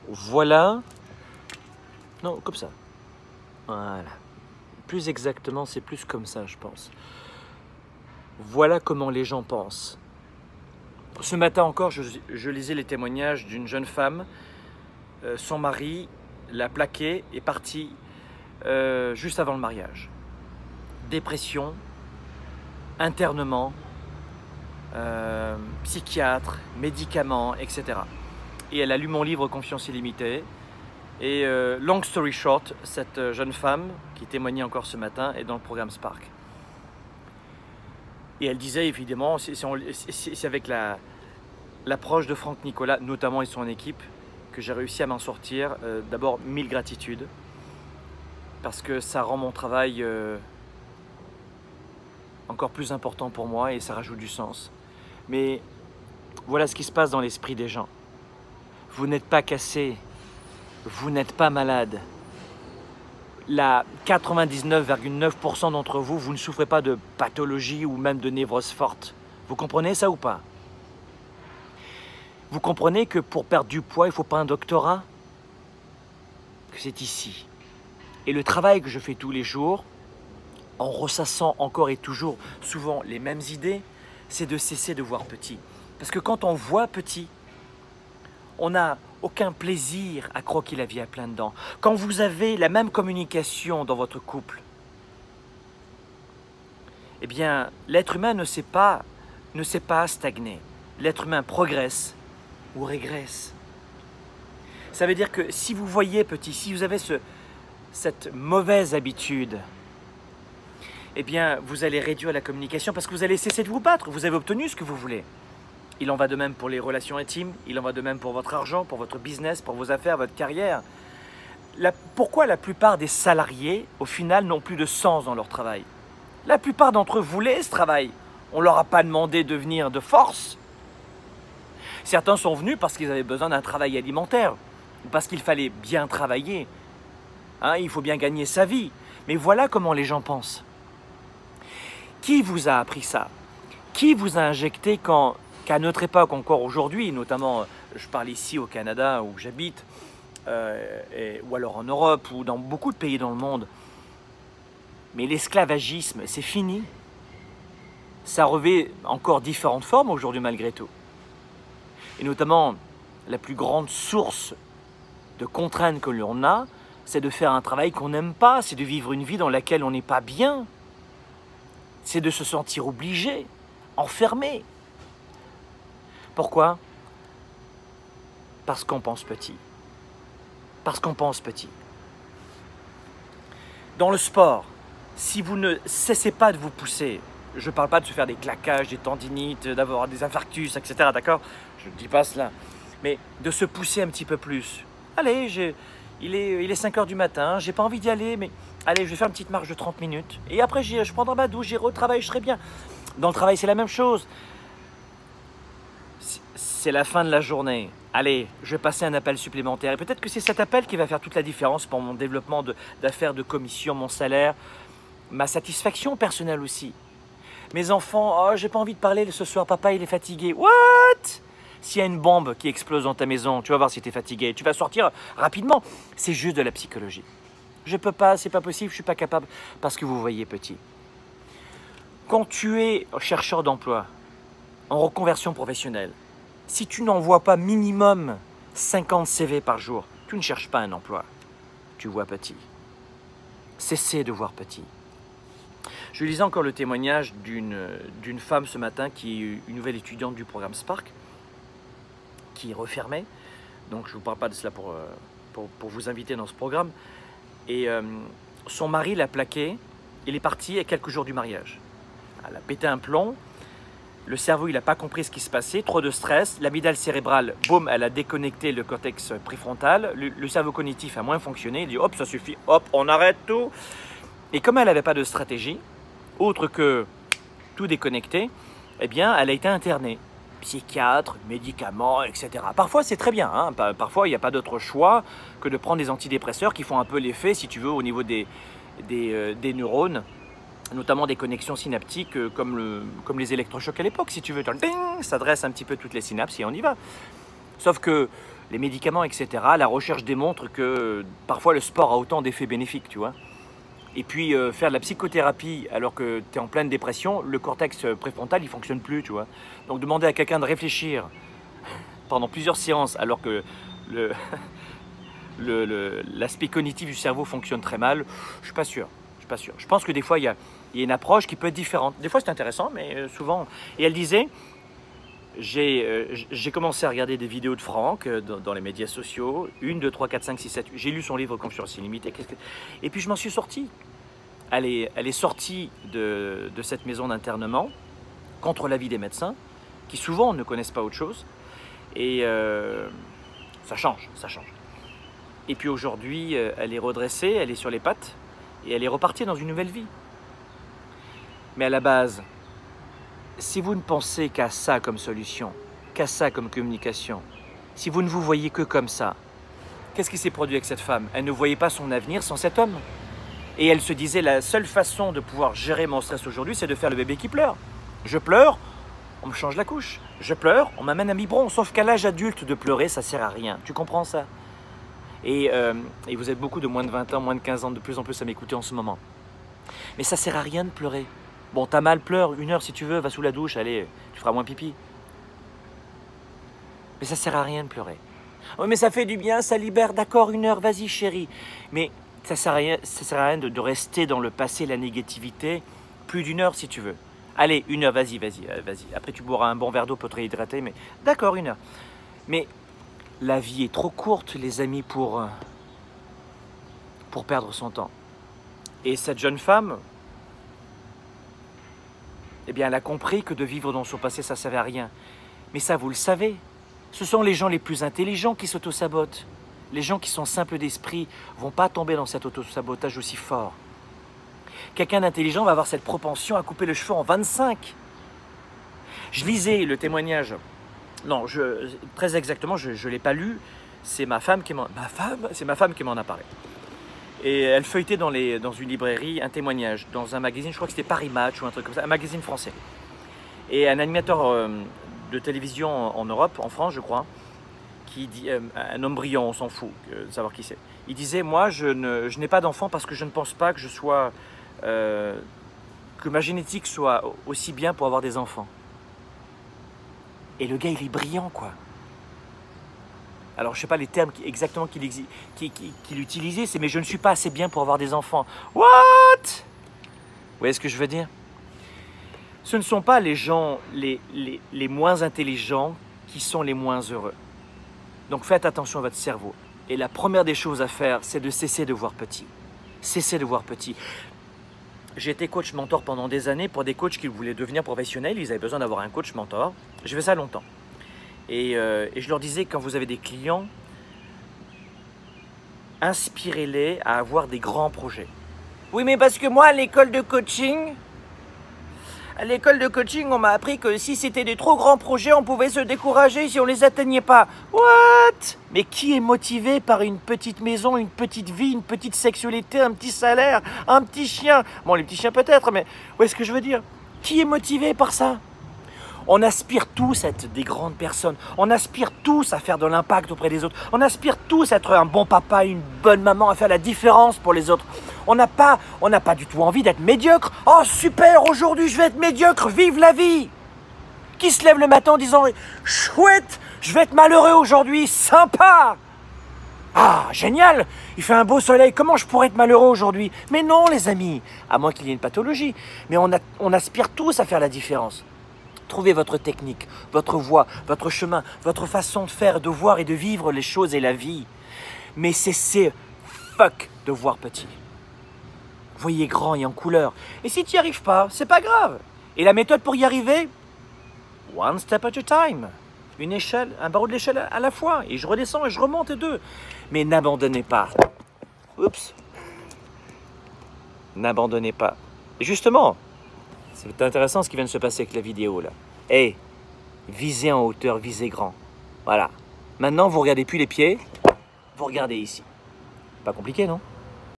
Voilà. Non, comme ça. Voilà. Plus exactement, c'est plus comme ça, je pense. Voilà comment les gens pensent. Ce matin encore, je lisais les témoignages d'une jeune femme. Son mari l'a plaqué et est parti juste avant le mariage. Dépression, internement, psychiatre, médicaments, etc. Et elle a lu mon livre Confiance illimitée. Et long story short, cette jeune femme qui témoignait encore ce matin est dans le programme Spark. Et elle disait évidemment, c'est avec l'approche de Franck Nicolas, notamment et son équipe, que j'ai réussi à m'en sortir. D'abord, 1000 gratitudes, parce que ça rend mon travail encore plus important pour moi et ça rajoute du sens. Mais voilà ce qui se passe dans l'esprit des gens. Vous n'êtes pas cassé, vous n'êtes pas malade. La 99,9% d'entre vous, vous ne souffrez pas de pathologie ou même de névrose forte. Vous comprenez ça ou pas? Vous comprenez que pour perdre du poids, il ne faut pas un doctorat? Que c'est ici. Et le travail que je fais tous les jours, en ressassant encore et toujours souvent les mêmes idées, c'est de cesser de voir petit. Parce que quand on voit petit, on n'a aucun plaisir à croquer la vie à pleines dents. Quand vous avez la même communication dans votre couple, eh bien, l'être humain ne sait pas stagner. L'être humain progresse ou régresse. Ça veut dire que si vous voyez petit, si vous avez cette mauvaise habitude, eh bien, vous allez réduire la communication parce que vous allez cesser de vous battre. Vous avez obtenu ce que vous voulez. Il en va de même pour les relations intimes, il en va de même pour votre argent, pour votre business, pour vos affaires, votre carrière. Pourquoi la plupart des salariés, au final, n'ont plus de sens dans leur travail? La plupart d'entre eux voulaient ce travail. On ne leur a pas demandé de venir de force. Certains sont venus parce qu'ils avaient besoin d'un travail alimentaire, ou parce qu'il fallait bien travailler. Hein, il faut bien gagner sa vie. Mais voilà comment les gens pensent. Qui vous a appris ça? Qui vous a injecté qu'à notre époque, encore aujourd'hui, notamment, je parle ici au Canada où j'habite, ou alors en Europe, ou dans beaucoup de pays dans le monde, mais l'esclavagisme, c'est fini. Ça revêt encore différentes formes aujourd'hui malgré tout. Et notamment, la plus grande source de contraintes que l'on a, c'est de faire un travail qu'on n'aime pas, c'est de vivre une vie dans laquelle on n'est pas bien, c'est de se sentir obligé, enfermé. Pourquoi? Parce qu'on pense petit. Parce qu'on pense petit. Dans le sport, si vous ne cessez pas de vous pousser, je ne parle pas de se faire des claquages, des tendinites, d'avoir des infarctus, etc. D'accord? Je ne dis pas cela. Mais de se pousser un petit peu plus. Allez, il est 5 heures du matin, j'ai pas envie d'y aller, mais allez, je vais faire une petite marche de 30 minutes. Et après, je prendrai ma douche, j'irai au travail, je serai bien. Dans le travail, c'est la même chose. C'est la fin de la journée. Allez, je vais passer un appel supplémentaire. Et peut-être que c'est cet appel qui va faire toute la différence pour mon développement d'affaires, de commission, mon salaire, ma satisfaction personnelle aussi. Mes enfants, oh, j'ai pas envie de parler ce soir, papa, il est fatigué. What? S'il y a une bombe qui explose dans ta maison, tu vas voir si tu es fatigué. Tu vas sortir rapidement. C'est juste de la psychologie. Je peux pas, c'est pas possible, je suis pas capable. Parce que vous voyez petit. Quand tu es chercheur d'emploi, en reconversion professionnelle, si tu n'envoies pas minimum 50 CV par jour, tu ne cherches pas un emploi. Tu vois petit. Cessez de voir petit. Je lisais encore le témoignage d'une femme ce matin qui est une nouvelle étudiante du programme Spark, qui refermait. Donc je ne vous parle pas de cela pour vous inviter dans ce programme. Et son mari l'a plaqué, il est parti à quelques jours du mariage. Elle a pété un plomb, le cerveau il n'a pas compris ce qui se passait, trop de stress, l'amygdale cérébrale, boum, elle a déconnecté le cortex préfrontal, le cerveau cognitif a moins fonctionné, il dit hop, ça suffit, hop, on arrête tout. Et comme elle n'avait pas de stratégie, autre que tout déconnecter, eh bien elle a été internée. Psychiatre, médicaments, etc. Parfois c'est très bien, hein. Parfois il n'y a pas d'autre choix que de prendre des antidépresseurs qui font un peu l'effet, si tu veux, au niveau des neurones, notamment des connexions synaptiques comme les électrochocs à l'époque, si tu veux. Ça dresse un petit peu toutes les synapses et on y va. Sauf que les médicaments, etc. La recherche démontre que parfois le sport a autant d'effets bénéfiques, tu vois. Et puis faire de la psychothérapie alors que tu es en pleine dépression, le cortex préfrontal il fonctionne plus, tu vois. Donc demander à quelqu'un de réfléchir pendant plusieurs séances alors que l'aspect cognitif du cerveau fonctionne très mal, je suis pas sûr. Je pense que des fois il y a une approche qui peut être différente. Des fois c'est intéressant, mais souvent. Et elle disait, j'ai commencé à regarder des vidéos de Franck dans les médias sociaux, 1, 2, 3, 4, 5, 6, 7, j'ai lu son livre Confiance illimitée, et puis je m'en suis sorti. Elle est sortie de cette maison d'internement contre l'avis des médecins, qui souvent ne connaissent pas autre chose, et ça change. Et puis aujourd'hui, elle est redressée, elle est sur les pattes, et elle est repartie dans une nouvelle vie. Mais à la base, si vous ne pensez qu'à ça comme solution, qu'à ça comme communication, si vous ne vous voyez que comme ça, qu'est-ce qui s'est produit avec cette femme? Elle ne voyait pas son avenir sans cet homme. Et elle se disait, la seule façon de pouvoir gérer mon stress aujourd'hui, c'est de faire le bébé qui pleure. Je pleure, on me change la couche. Je pleure, on m'amène un biberon. Sauf qu'à l'âge adulte, de pleurer, ça sert à rien. Tu comprends ça? Et vous êtes beaucoup de moins de 20 ans, moins de 15 ans, de plus en plus à m'écouter en ce moment. Mais ça sert à rien de pleurer. Bon, t'as mal, pleure, 1 heure si tu veux, va sous la douche, allez, tu feras moins pipi. Mais ça sert à rien de pleurer. Oui, mais ça fait du bien, ça libère, d'accord, 1 heure, vas-y chérie. Mais ça sert à rien de rester dans le passé, la négativité, plus d'1 heure si tu veux. Allez, 1 heure, vas-y. Après tu boiras un bon verre d'eau pour te réhydrater, mais d'accord, 1 heure. Mais la vie est trop courte, les amis, pour perdre son temps. Et cette jeune femme, eh bien, elle a compris que de vivre dans son passé, ça ne servait à rien. Mais ça, vous le savez, ce sont les gens les plus intelligents qui s'auto-sabotent. Les gens qui sont simples d'esprit ne vont pas tomber dans cet auto-sabotage aussi fort. Quelqu'un d'intelligent va avoir cette propension à couper le cheveu en 25. Je lisais le témoignage. Non, très exactement, je ne l'ai pas lu. C'est ma femme qui m'en a parlé. Et elle feuilletait dans une librairie un témoignage, dans un magazine, je crois que c'était Paris Match ou un truc comme ça, un magazine français. Et un animateur de télévision en Europe, en France je crois, qui dit, un homme brillant, on s'en fout de savoir qui c'est. Il disait, moi je n'ai pas d'enfant parce que je ne pense pas que que ma génétique soit aussi bien pour avoir des enfants. Et le gars il est brillant quoi. Alors, je ne sais pas les termes exactement qu'il utilisait, c'est « mais je ne suis pas assez bien pour avoir des enfants ». What? Vous voyez ce que je veux dire? Ce ne sont pas les gens les moins intelligents qui sont les moins heureux. Donc, faites attention à votre cerveau. Et la première des choses à faire, c'est de cesser de voir petit. Cessez de voir petit. J'ai été coach mentor pendant des années pour des coachs qui voulaient devenir professionnels. Ils avaient besoin d'avoir un coach mentor. J'ai fait ça longtemps. Et je leur disais, quand vous avez des clients, inspirez-les à avoir des grands projets. Oui, mais parce que moi, à l'école de coaching, on m'a appris que si c'était des trop grands projets, on pouvait se décourager si on ne les atteignait pas. What? Mais qui est motivé par une petite maison, une petite vie, une petite sexualité, un petit salaire, un petit chien? Bon, les petits chiens peut-être, mais vous voyez ce que je veux dire? Qui est motivé par ça? On aspire tous à être des grandes personnes. On aspire tous à faire de l'impact auprès des autres. On aspire tous à être un bon papa, une bonne maman, à faire la différence pour les autres. On n'a pas du tout envie d'être médiocre. Oh super, aujourd'hui je vais être médiocre, vive la vie! Qui se lève le matin en disant « Chouette, je vais être malheureux aujourd'hui, sympa !» Ah, génial! Il fait un beau soleil, comment je pourrais être malheureux aujourd'hui? Mais non les amis, à moins qu'il y ait une pathologie. Mais on aspire tous à faire la différence. Trouvez votre technique, votre voie, votre chemin, votre façon de faire, de voir et de vivre les choses et la vie. Mais cessez, de voir petit. Voyez grand et en couleur. Et si tu n'y arrives pas, c'est pas grave. Et la méthode pour y arriver? One step at a time. Une échelle, un barreau de l'échelle à la fois. Et je redescends et je remonte 2. Mais n'abandonnez pas. Oups. N'abandonnez pas. Et justement, c'est intéressant ce qui vient de se passer avec la vidéo là. Hey, visez en hauteur, visez grand. Voilà. Maintenant, vous regardez plus les pieds, vous regardez ici. Pas compliqué, non?